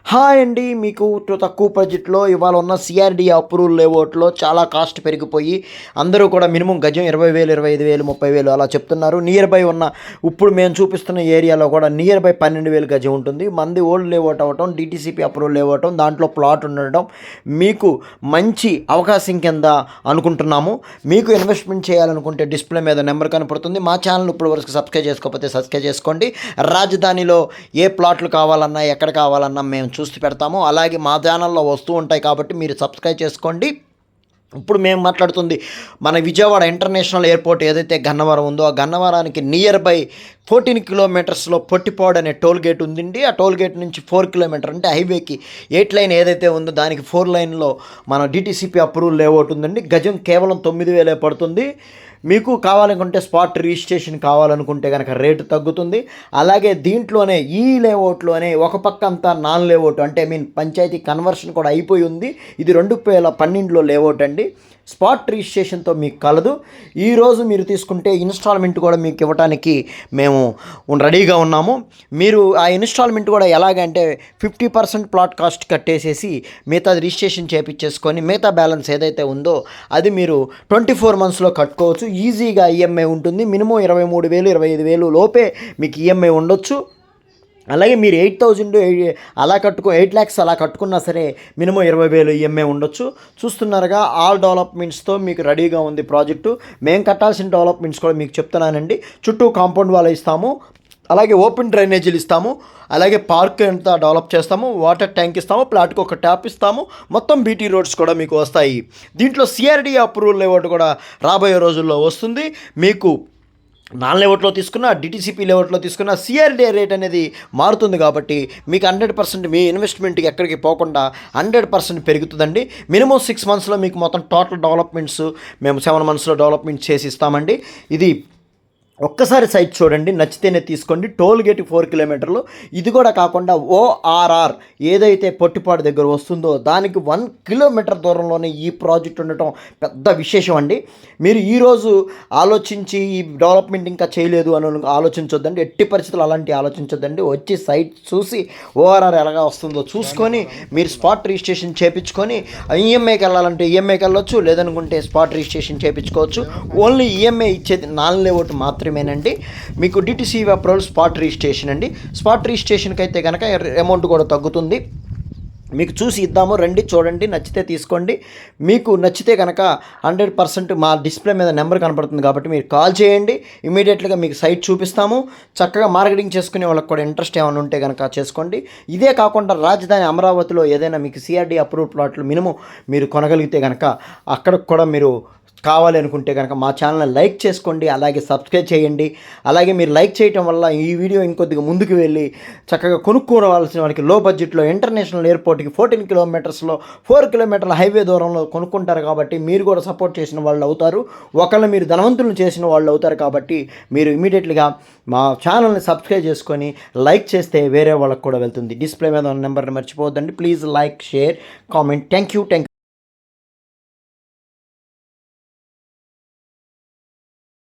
Hi అండి. మీకు తక్కువ బడ్జెట్‌లో ఇవాళ ఉన్న సీఆర్‌డీ అప్రూవల్ లేఅవుట్‌లో చాలా కాస్ట్ పెరిగిపోయి అందరూ కూడా మినిమమ్ గజం 20,000, 25,000, 30,000 అలా చెప్తున్నారు. నియర్ బై ఉన్న ఇప్పుడు మేము చూపిస్తున్న ఏరియాలో కూడా నియర్ బై 12,000 గజం ఉంటుంది. మంది ఓల్డ్ లేఅవుట్ అవ్వటం, డీటీసీపీ అప్రూవల్ లేఅవటం, దాంట్లో ప్లాట్ ఉండడం మీకు మంచి అవకాశం కింద అనుకుంటున్నాము. మీకు ఇన్వెస్ట్మెంట్ చేయాలనుకుంటే డిస్ప్లే మీద నెంబర్ కనపడుతుంది. మా ఛానల్ ఇప్పుడు వరకు సబ్స్క్రైబ్ చేసుకోకపోతే సబ్స్క్రైబ్ చేసుకోండి. రాజధానిలో ఏ ప్లాట్లు కావాలన్నా ఎక్కడ కావాలన్నా మేము చూసి పెడతాము. అలాగే మా ఛానల్లో వస్తూ ఉంటాయి కాబట్టి మీరు సబ్స్క్రైబ్ చేసుకోండి. ఇప్పుడు మేము మాట్లాడుతుంది మన విజయవాడ ఇంటర్నేషనల్ ఎయిర్పోర్ట్ ఏదైతే గన్నవరం ఉందో ఆ గన్నవరానికి నియర్ బై 14 కిలోమీటర్స్లో పొట్టిపాడు అనే టోల్ గేట్ ఉందండి. ఆ టోల్ గేట్ నుంచి 4 కిలోమీటర్ అంటే హైవేకి 8 లైన్ ఏదైతే ఉందో దానికి 4 లైన్లో మన డిటీసీపీ అప్రూవల్ లేఅవుట్ ఉందండి. గజం కేవలం 9,000 పడుతుంది. మీకు కావాలనుకుంటే స్పాట్ రిజిస్ట్రేషన్ కావాలనుకుంటే కనుక రేటు తగ్గుతుంది. అలాగే దీంట్లోనే ఈ లేఅవుట్లోనే ఒక పక్క అంతా నాన్ లేఅవుట్ అంటే పంచాయతీ కన్వర్షన్ కూడా అయిపోయి ఉంది. ఇది 2012లో లేఅవుట్ అండి. స్పాట్ రిజిస్ట్రేషన్తో మీకు కలదు. ఈరోజు మీరు తీసుకుంటే ఇన్స్టాల్మెంట్ కూడా మీకు ఇవ్వడానికి మేము రెడీగా ఉన్నాము. మీరు ఆ ఇన్స్టాల్మెంట్ కూడా ఎలాగంటే 50% ప్లాట్ కాస్ట్ కట్టేసేసి మిగతా రిజిస్ట్రేషన్ చేయించేసుకొని మిగతా బ్యాలెన్స్ ఏదైతే ఉందో అది మీరు 24 మంత్స్లో కట్టుకోవచ్చు. ఈజీగా ఈఎంఐ ఉంటుంది. మినిమం 23,000, 25,000 లోపే మీకు ఈఎంఐ ఉండొచ్చు. అలాగే మీరు 8,000 అలా 8 lakhs అలా కట్టుకున్నా సరే మినిమం 20,000 ఈఎంఐ ఉండొచ్చు. చూస్తున్నారుగా ఆల్ డెవలప్మెంట్స్తో మీకు రెడీగా ఉంది ప్రాజెక్టు. మేము కట్టాల్సిన డెవలప్మెంట్స్ కూడా మీకు చెప్తున్నానండి. చుట్టూ కాంపౌండ్ వాల్ ఇస్తాము, అలాగే ఓపెన్ డ్రైనేజీలు ఇస్తాము, అలాగే పార్క్ అంతా డెవలప్ చేస్తాము, వాటర్ ట్యాంక్ ఇస్తాము, ప్లాట్కి ఒక ట్యాప్ ఇస్తాము, మొత్తం బీటీ రోడ్స్ కూడా మీకు వస్తాయి. దీంట్లో సిఆర్డీ అప్రూవల్ లేఅవుట్ కూడా రాబోయే రోజుల్లో వస్తుంది. మీకు నాన్ లేఅవుట్లో తీసుకున్న డిటీసీపీ లేఅవుట్లో తీసుకున్న సిఆర్డీ రేట్ అనేది మారుతుంది కాబట్టి మీకు 100% మీ ఇన్వెస్ట్మెంట్కి ఎక్కడికి పోకుండా 100% పెరుగుతుందండి. మినిమం 6 మంత్స్లో మీకు మొత్తం టోటల్ డెవలప్మెంట్స్ మేము 7 మంత్స్లో డెవలప్మెంట్ చేసి ఇస్తామండి. ఇది ఒక్కసారి సైట్ చూడండి, నచ్చితేనే తీసుకోండి. టోల్ గేట్ 4 కిలోమీటర్లు. ఇది కూడా కాకుండా ఓఆర్ఆర్ ఏదైతే పొట్టిపాడు దగ్గర వస్తుందో దానికి 1 కిలోమీటర్ దూరంలోనే ఈ ప్రాజెక్ట్ ఉండటం పెద్ద విశేషం అండి. మీరు ఈరోజు ఆలోచించి ఈ డెవలప్మెంట్ ఇంకా చేయలేదు అని ఆలోచించొద్దండి. ఎట్టి పరిస్థితులు అలాంటి ఆలోచించొద్దండి. వచ్చి సైట్ చూసి ఓఆర్ఆర్ ఎలాగా వస్తుందో చూసుకొని మీరు స్పాట్ రిజిస్ట్రేషన్ చేయించుకొని ఈఎంఐకి వెళ్ళాలంటే ఈఎంఐకి వెళ్ళొచ్చు, లేదనుకుంటే స్పాట్ రిజిస్ట్రేషన్ చేయించుకోవచ్చు. ఓన్లీ ఈఎంఐ ఇచ్చేది నాన్ లేఅవుట్ మాత్రమేనండి. మీకు డిటీసీ అప్రూవల్ స్పాట్ రిజిస్ట్రేషన్ అండి. స్పాట్ రిజిస్ట్రేషన్కి అయితే కనుక అమౌంట్ కూడా తగ్గుతుంది. మీకు చూసి ఇద్దాము, రండి చూడండి, నచ్చితే తీసుకోండి. మీకు నచ్చితే కనుక 100% మా డిస్ప్లే మీద నెంబర్ కనపడుతుంది కాబట్టి మీరు కాల్ చేయండి. ఇమీడియట్గా మీకు సైట్ చూపిస్తాము. చక్కగా మార్కెటింగ్ చేసుకునే వాళ్ళకి కూడా ఇంట్రెస్ట్ ఏమైనా ఉంటే కనుక చేసుకోండి. ఇదే కాకుండా రాజధాని అమరావతిలో ఏదైనా మీకు సిఆర్డీ అప్రూవ్ ప్లాట్లు మినిమం మీరు కొనగలిగితే కనుక అక్కడికి కూడా మీరు కావాలి అనుకుంటే కనుక మా ఛానల్ని లైక్ చేసుకోండి, అలాగే సబ్స్క్రైబ్ చేయండి. అలాగే మీరు లైక్ చేయటం వల్ల ఈ వీడియో ఇంకొద్దిగా ముందుకు వెళ్ళి చక్కగా కొనుక్కోవాల్సిన వారికి లో బడ్జెట్లో ఇంటర్నేషనల్ ఎయిర్పోర్ట్కి 14 కిలోమీటర్స్లో 4 కిలోమీటర్ల హైవే దూరంలో కొనుక్కుంటారు కాబట్టి మీరు కూడా సపోర్ట్ చేసిన వాళ్ళు అవుతారు. ఒకళ్ళు మీరు ధనవంతులను చేసిన వాళ్ళు అవుతారు కాబట్టి మీరు ఇమీడియట్గా మా ఛానల్ని సబ్స్క్రైబ్ చేసుకొని లైక్ చేస్తే వేరే వాళ్ళకి కూడా వెళ్తుంది. డిస్ప్లే మీద ఉన్న నెంబర్ని మర్చిపోవద్దండి. Please like, share, comment. Thank you.